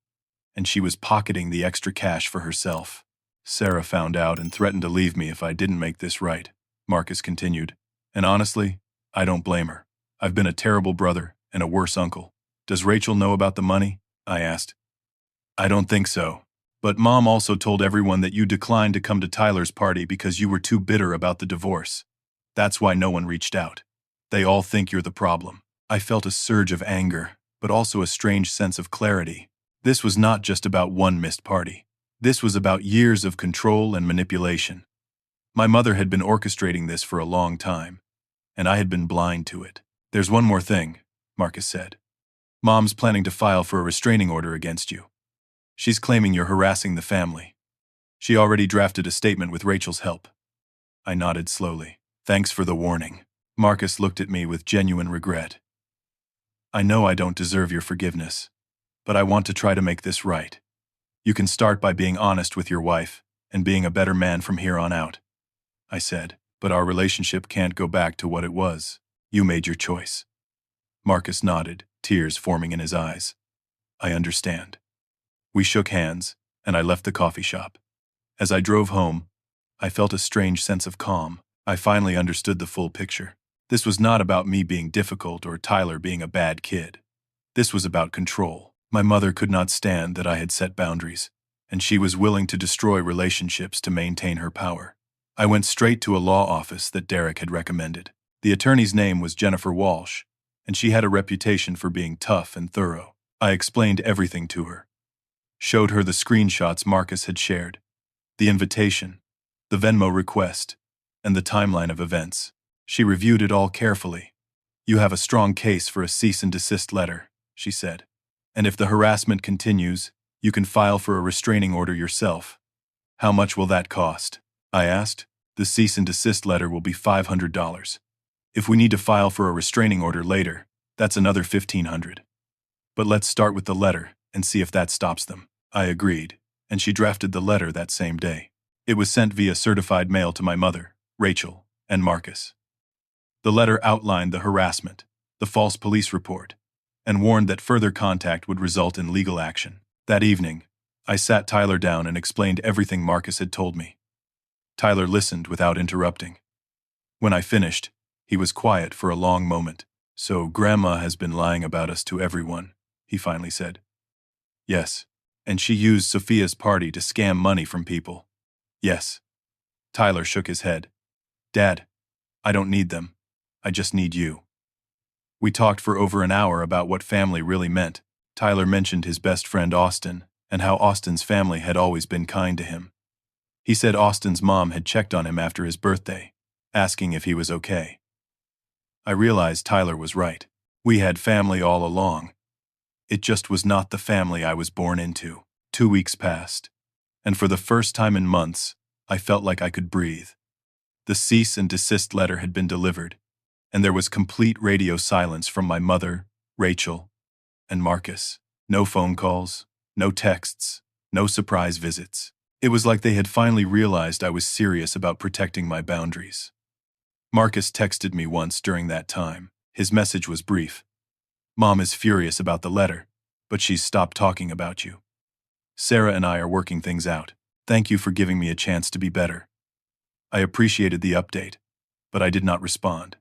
and she was pocketing the extra cash for herself. Sarah found out and threatened to leave me if I didn't make this right, Marcus continued. And honestly, I don't blame her. I've been a terrible brother and a worse uncle. Does Rachel know about the money? I asked. I don't think so. But Mom also told everyone that you declined to come to Tyler's party because you were too bitter about the divorce. That's why no one reached out. They all think you're the problem. I felt a surge of anger, but also a strange sense of clarity. This was not just about one missed party. This was about years of control and manipulation. My mother had been orchestrating this for a long time, and I had been blind to it. There's one more thing, Marcus said. Mom's planning to file for a restraining order against you. She's claiming you're harassing the family. She already drafted a statement with Rachel's help. I nodded slowly. Thanks for the warning. Marcus looked at me with genuine regret. I know I don't deserve your forgiveness, but I want to try to make this right. You can start by being honest with your wife and being a better man from here on out, I said, but our relationship can't go back to what it was. You made your choice. Marcus nodded, tears forming in his eyes. I understand. We shook hands, and I left the coffee shop. As I drove home, I felt a strange sense of calm. I finally understood the full picture. This was not about me being difficult or Tyler being a bad kid. This was about control. My mother could not stand that I had set boundaries, and she was willing to destroy relationships to maintain her power. I went straight to a law office that Derek had recommended. The attorney's name was Jennifer Walsh, and she had a reputation for being tough and thorough. I explained everything to her. Showed her the screenshots Marcus had shared, the invitation, the Venmo request, and the timeline of events. She reviewed it all carefully. You have a strong case for a cease and desist letter, she said. And if the harassment continues, you can file for a restraining order yourself. How much will that cost? I asked. The cease and desist letter will be $500. If we need to file for a restraining order later, that's another $1,500. But let's start with the letter and see if that stops them. I agreed, and she drafted the letter that same day. It was sent via certified mail to my mother, Rachel, and Marcus. The letter outlined the harassment, the false police report, and warned that further contact would result in legal action. That evening, I sat Tyler down and explained everything Marcus had told me. Tyler listened without interrupting. When I finished, he was quiet for a long moment. So Grandma has been lying about us to everyone, he finally said. Yes. And she used Sophia's party to scam money from people. Yes. Tyler shook his head. Dad, I don't need them. I just need you. We talked for over an hour about what family really meant. Tyler mentioned his best friend Austin and how Austin's family had always been kind to him. He said Austin's mom had checked on him after his birthday, asking if he was okay. I realized Tyler was right. We had family all along. It just was not the family I was born into. 2 weeks passed, and for the first time in months, I felt like I could breathe. The cease and desist letter had been delivered, and there was complete radio silence from my mother, Rachel, and Marcus. No phone calls, no texts, no surprise visits. It was like they had finally realized I was serious about protecting my boundaries. Marcus texted me once during that time. His message was brief. Mom is furious about the letter, but she's stopped talking about you. Sarah and I are working things out. Thank you for giving me a chance to be better. I appreciated the update, but I did not respond.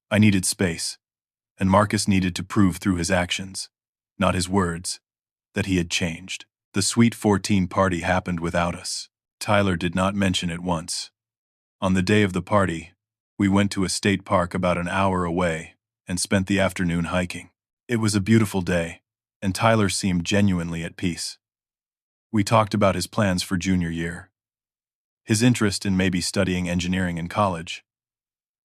I needed space, and Marcus needed to prove through his actions, not his words, that he had changed. The Sweet 14 party happened without us. Tyler did not mention it once. On the day of the party, we went to a state park about an hour away and spent the afternoon hiking. It was a beautiful day, and Tyler seemed genuinely at peace. We talked about his plans for junior year, his interest in maybe studying engineering in college,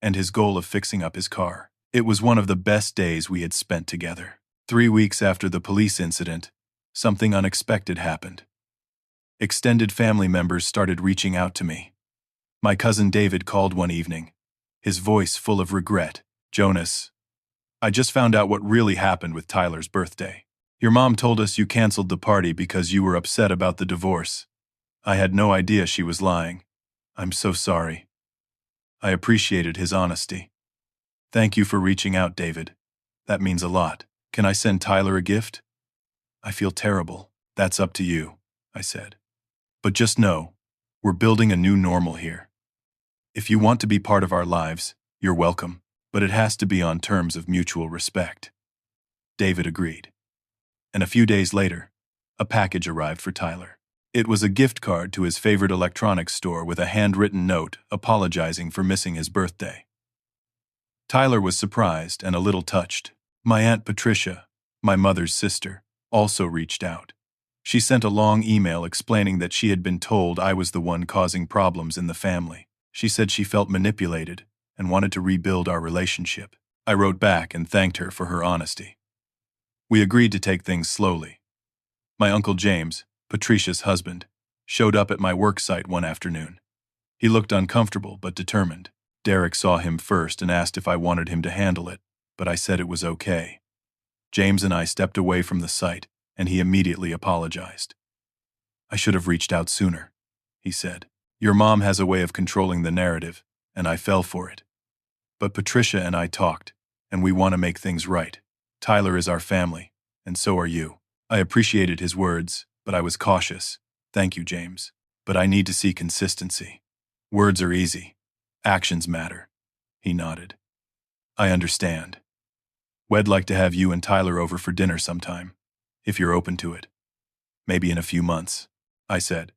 and his goal of fixing up his car. It was one of the best days we had spent together. 3 weeks after the police incident, something unexpected happened. Extended family members started reaching out to me. My cousin David called one evening, his voice full of regret. "Jonas, I just found out what really happened with Tyler's birthday. Your mom told us you canceled the party because you were upset about the divorce. I had no idea she was lying. I'm so sorry." I appreciated his honesty. "Thank you for reaching out, David. That means a lot. Can I send Tyler a gift?" "I feel terrible." "That's up to you," I said. "But just know, we're building a new normal here. If you want to be part of our lives, you're welcome, but it has to be on terms of mutual respect." David agreed. And a few days later, a package arrived for Tyler. It was a gift card to his favorite electronics store with a handwritten note apologizing for missing his birthday. Tyler was surprised and a little touched. My Aunt Patricia, my mother's sister, also reached out. She sent a long email explaining that she had been told I was the one causing problems in the family. She said she felt manipulated and wanted to rebuild our relationship. I wrote back and thanked her for her honesty. We agreed to take things slowly. My Uncle James, Patricia's husband, showed up at my work site one afternoon. He looked uncomfortable but determined. Derek saw him first and asked if I wanted him to handle it, but I said it was okay. James and I stepped away from the site, and he immediately apologized. "I should have reached out sooner," he said. "Your mom has a way of controlling the narrative, and I fell for it. But Patricia and I talked, and we want to make things right. Tyler is our family, and so are you." I appreciated his words, but I was cautious. "Thank you, James. But I need to see consistency. Words are easy. Actions matter." He nodded. "I understand. We'd like to have you and Tyler over for dinner sometime, if you're open to it. Maybe in a few months," I said.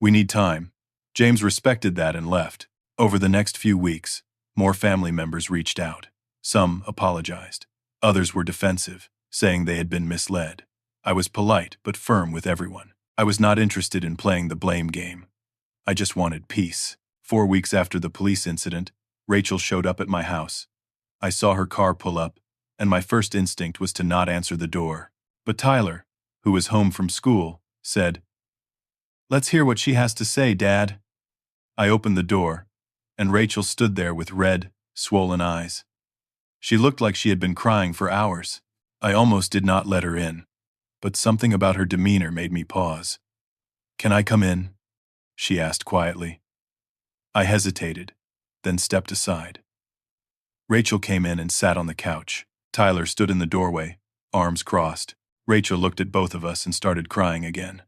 "We need time." James respected that and left. Over the next few weeks, more family members reached out. Some apologized. Others were defensive, saying they had been misled. I was polite but firm with everyone. I was not interested in playing the blame game. I just wanted peace. 4 weeks after the police incident, Rachel showed up at my house. I saw her car pull up, and my first instinct was to not answer the door. But Tyler, who was home from school, said, "Let's hear what she has to say, Dad." I opened the door, and Rachel stood there with red, swollen eyes. She looked like she had been crying for hours. I almost did not let her in, but something about her demeanor made me pause. "Can I come in?" she asked quietly. I hesitated, then stepped aside. Rachel came in and sat on the couch. Tyler stood in the doorway, arms crossed. Rachel looked at both of us and started crying again.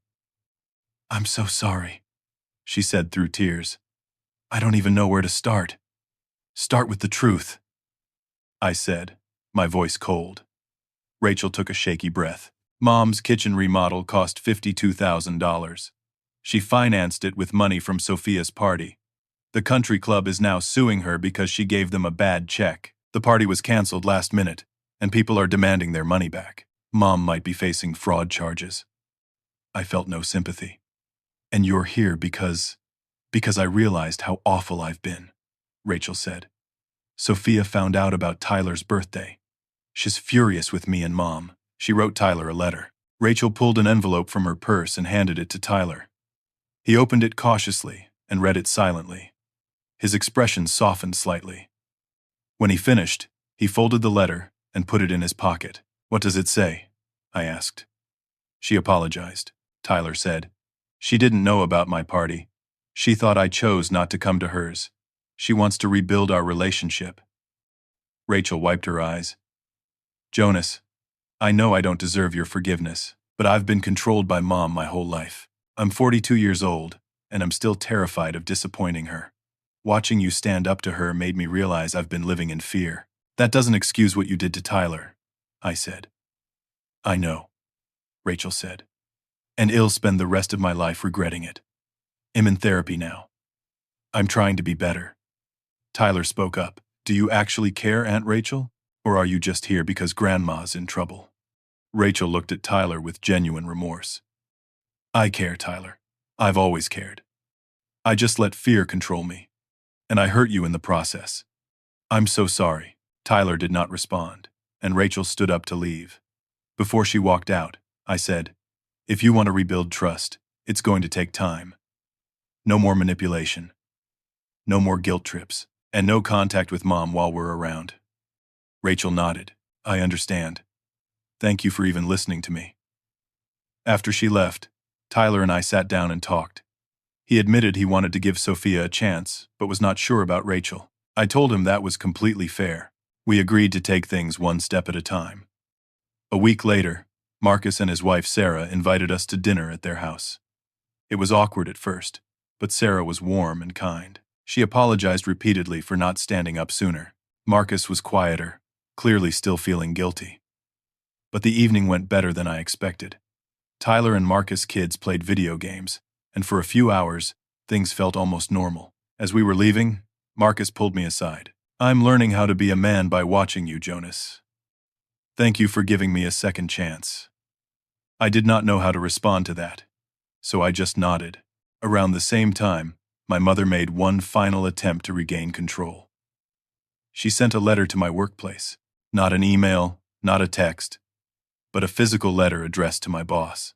"I'm so sorry," she said through tears. "I don't even know where to start." "Start with the truth," I said, my voice cold. Rachel took a shaky breath. "Mom's kitchen remodel cost $52,000. She financed it with money from Sophia's party. The country club is now suing her because she gave them a bad check. The party was canceled last minute, and people are demanding their money back. Mom might be facing fraud charges." I felt no sympathy. "And you're here because I realized how awful I've been," Rachel said. "Sophia found out about Tyler's birthday. She's furious with me and Mom. She wrote Tyler a letter." Rachel pulled an envelope from her purse and handed it to Tyler. He opened it cautiously and read it silently. His expression softened slightly. When he finished, he folded the letter and put it in his pocket. "What does it say?" I asked. "She apologized," Tyler said. "She didn't know about my party. She thought I chose not to come to hers. She wants to rebuild our relationship." Rachel wiped her eyes. "Jonas, I know I don't deserve your forgiveness, but I've been controlled by Mom my whole life. I'm 42 years old, and I'm still terrified of disappointing her. Watching you stand up to her made me realize I've been living in fear." "That doesn't excuse what you did to Tyler," I said. "I know," Rachel said, "and I'll spend the rest of my life regretting it. I'm in therapy now. I'm trying to be better." Tyler spoke up. "Do you actually care, Aunt Rachel? Or are you just here because Grandma's in trouble?" Rachel looked at Tyler with genuine remorse. "I care, Tyler. I've always cared. I just let fear control me, and I hurt you in the process. I'm so sorry." Tyler did not respond, and Rachel stood up to leave. Before she walked out, I said, "If you want to rebuild trust, It's going to take time. No more manipulation. No more guilt trips. And no contact with Mom while we're around. Rachel nodded. I understand. Thank you for even listening to me. After she left, Tyler and I sat down and talked. He admitted he wanted to give Sophia a chance, but was not sure about Rachel. I told him that was completely fair. We agreed to take things one step at a time. A week later, Marcus and his wife Sarah invited us to dinner at their house. It was awkward at first, but Sarah was warm and kind. She apologized repeatedly for not standing up sooner. Marcus was quieter, clearly still feeling guilty. But the evening went better than I expected. Tyler and Marcus' kids played video games, and for a few hours, things felt almost normal. As we were leaving, Marcus pulled me aside. I'm learning how to be a man by watching you, Jonas. Thank you for giving me a second chance. I did not know how to respond to that, so I just nodded. Around the same time, my mother made one final attempt to regain control. She sent a letter to my workplace. Not an email, not a text, but a physical letter addressed to my boss.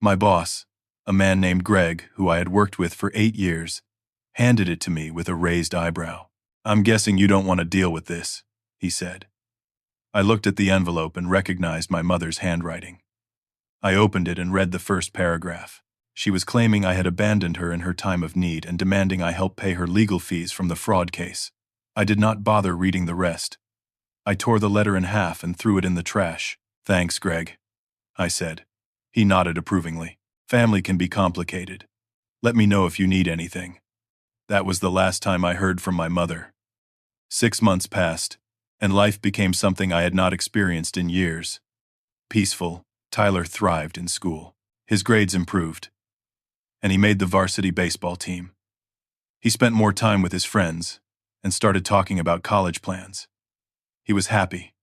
My boss, a man named Greg, who I had worked with for 8 years, handed it to me with a raised eyebrow. I'm guessing you don't want to deal with this, he said. I looked at the envelope and recognized my mother's handwriting. I opened it and read the first paragraph. She was claiming I had abandoned her in her time of need and demanding I help pay her legal fees from the fraud case. I did not bother reading the rest. I tore the letter in half and threw it in the trash. Thanks, Greg, I said. He nodded approvingly. Family can be complicated. Let me know if you need anything. That was the last time I heard from my mother. 6 months passed, and life became something I had not experienced in years. Peaceful, Tyler thrived in school. His grades improved, and he made the varsity baseball team. He spent more time with his friends and started talking about college plans. He was happy,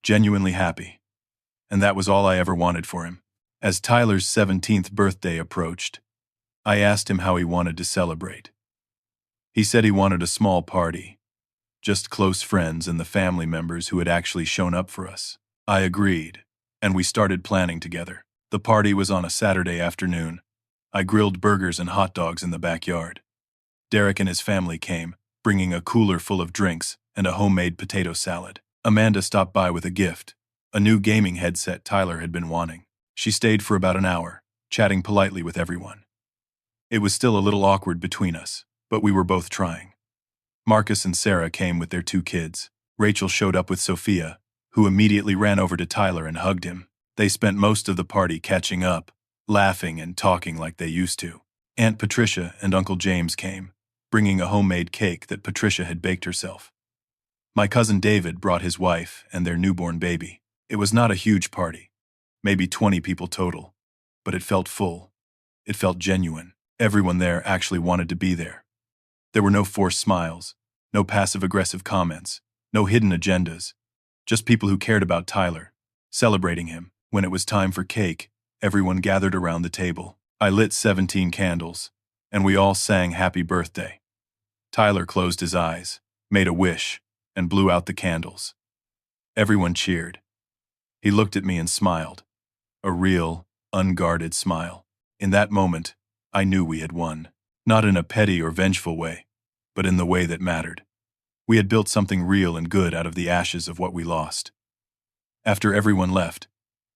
genuinely happy, and that was all I ever wanted for him. As Tyler's 17th birthday approached, I asked him how he wanted to celebrate. He said he wanted a small party, just close friends and the family members who had actually shown up for us. I agreed, and we started planning together. The party was on a Saturday afternoon. I grilled burgers and hot dogs in the backyard. Derek and his family came, bringing a cooler full of drinks and a homemade potato salad. Amanda stopped by with a gift, a new gaming headset Tyler had been wanting. She stayed for about an hour, chatting politely with everyone. It was still a little awkward between us, but we were both trying. Marcus and Sarah came with their 2 kids. Rachel showed up with Sophia, who immediately ran over to Tyler and hugged him. They spent most of the party catching up, laughing and talking like they used to. Aunt Patricia and Uncle James came, bringing a homemade cake that Patricia had baked herself. My cousin David brought his wife and their newborn baby. It was not a huge party, maybe 20 people total, but it felt full. It felt genuine. Everyone there actually wanted to be there. There were no forced smiles, no passive-aggressive comments, no hidden agendas, just people who cared about Tyler, celebrating him. When it was time for cake, everyone gathered around the table. I lit 17 candles, and we all sang happy birthday. Tyler closed his eyes, made a wish, and blew out the candles. Everyone cheered. He looked at me and smiled, a real, unguarded smile. In that moment, I knew we had won, not in a petty or vengeful way, but in the way that mattered. We had built something real and good out of the ashes of what we lost. After everyone left,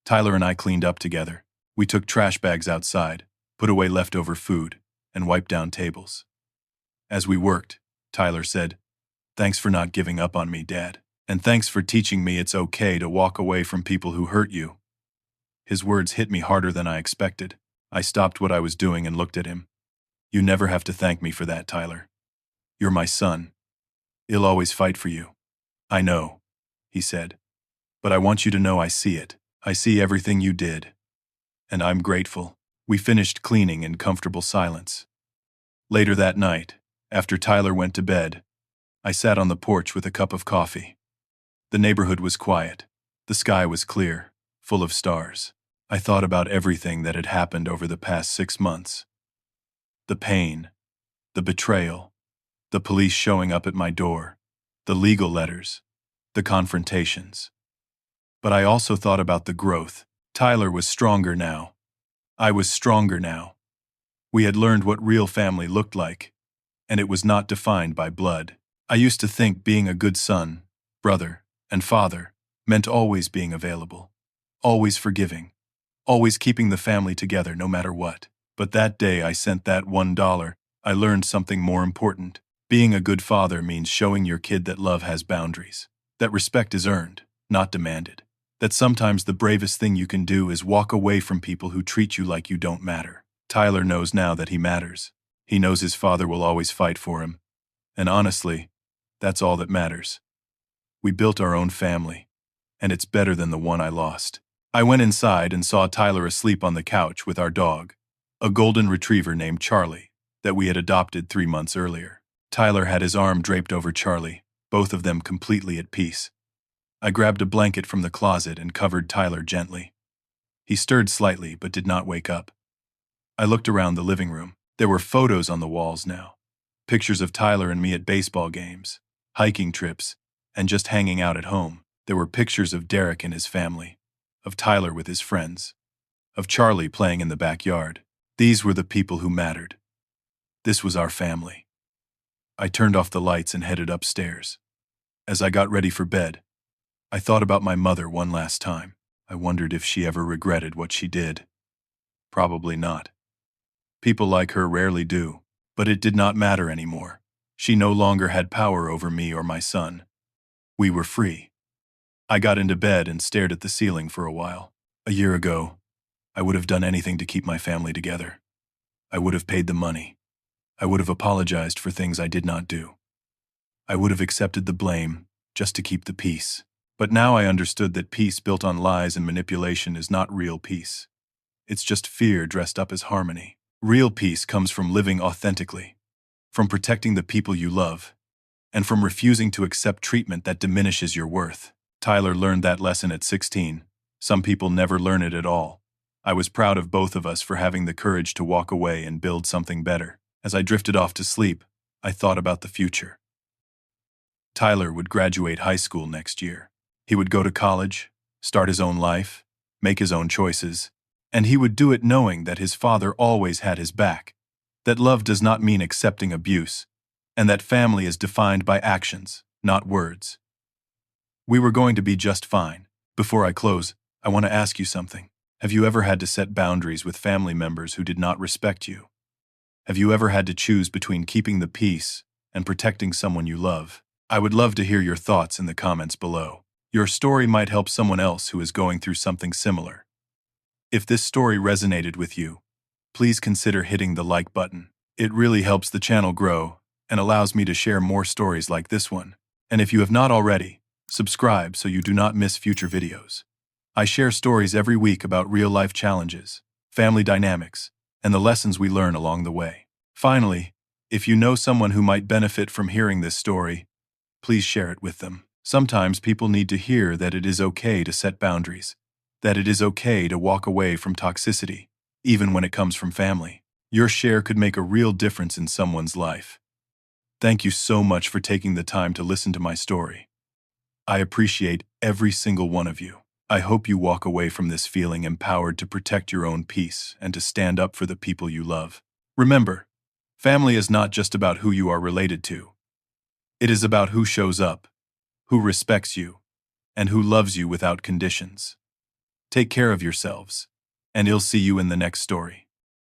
Tyler and I cleaned up together. We took trash bags outside, put away leftover food, and wiped down tables. As we worked, Tyler said, "Thanks for not giving up on me, Dad. And thanks for teaching me it's okay to walk away from people who hurt you." His words hit me harder than I expected. I stopped what I was doing and looked at him. "You never have to thank me for that, Tyler. You're my son. I'll always fight for you." "I know," he said, "but I want you to know I see it. I see everything you did. And I'm grateful." We finished cleaning in comfortable silence. Later that night, after Tyler went to bed, I sat on the porch with a cup of coffee. The neighborhood was quiet. The sky was clear, full of stars. I thought about everything that had happened over the past 6 months. The pain, the betrayal, the police showing up at my door, the legal letters, the confrontations. But I also thought about the growth. Tyler was stronger now. I was stronger now. We had learned what real family looked like, and it was not defined by blood. I used to think being a good son, brother, and father meant always being available, always forgiving, always keeping the family together no matter what. But that day I sent that $1, I learned something more important. Being a good father means showing your kid that love has boundaries, that respect is earned, not demanded, that sometimes the bravest thing you can do is walk away from people who treat you like you don't matter. Tyler knows now that he matters. He knows his father will always fight for him. And honestly, that's all that matters. We built our own family, and it's better than the one I lost. I went inside and saw Tyler asleep on the couch with our dog, a golden retriever named Charlie, that we had adopted 3 months earlier. Tyler had his arm draped over Charlie, both of them completely at peace. I grabbed a blanket from the closet and covered Tyler gently. He stirred slightly but did not wake up. I looked around the living room. There were photos on the walls now. Pictures of Tyler and me at baseball games, hiking trips, and just hanging out at home. There were pictures of Derek and his family, of Tyler with his friends, of Charlie playing in the backyard. These were the people who mattered. This was our family. I turned off the lights and headed upstairs. As I got ready for bed, I thought about my mother one last time. I wondered if she ever regretted what she did. Probably not. People like her rarely do, but it did not matter anymore. She no longer had power over me or my son. We were free. I got into bed and stared at the ceiling for a while. A year ago, I would have done anything to keep my family together. I would have paid the money. I would have apologized for things I did not do. I would have accepted the blame just to keep the peace. But now I understood that peace built on lies and manipulation is not real peace. It's just fear dressed up as harmony. Real peace comes from living authentically, from protecting the people you love, and from refusing to accept treatment that diminishes your worth. Tyler learned that lesson at 16. Some people never learn it at all. I was proud of both of us for having the courage to walk away and build something better. As I drifted off to sleep, I thought about the future. Tyler would graduate high school next year. He would go to college, start his own life, make his own choices, and he would do it knowing that his father always had his back, that love does not mean accepting abuse, and that family is defined by actions, not words. We were going to be just fine. Before I close, I want to ask you something. Have you ever had to set boundaries with family members who did not respect you? Have you ever had to choose between keeping the peace and protecting someone you love? I would love to hear your thoughts in the comments below. Your story might help someone else who is going through something similar. If this story resonated with you, please consider hitting the like button. It really helps the channel grow and allows me to share more stories like this one. And if you have not already, subscribe so you do not miss future videos. I share stories every week about real-life challenges, family dynamics, and the lessons we learn along the way. Finally, if you know someone who might benefit from hearing this story, please share it with them. Sometimes people need to hear that it is okay to set boundaries, that it is okay to walk away from toxicity, even when it comes from family. Your share could make a real difference in someone's life. Thank you so much for taking the time to listen to my story. I appreciate every single one of you. I hope you walk away from this feeling empowered to protect your own peace and to stand up for the people you love. Remember, family is not just about who you are related to. It is about who shows up, who respects you, and who loves you without conditions. Take care of yourselves, and I'll see you in the next story.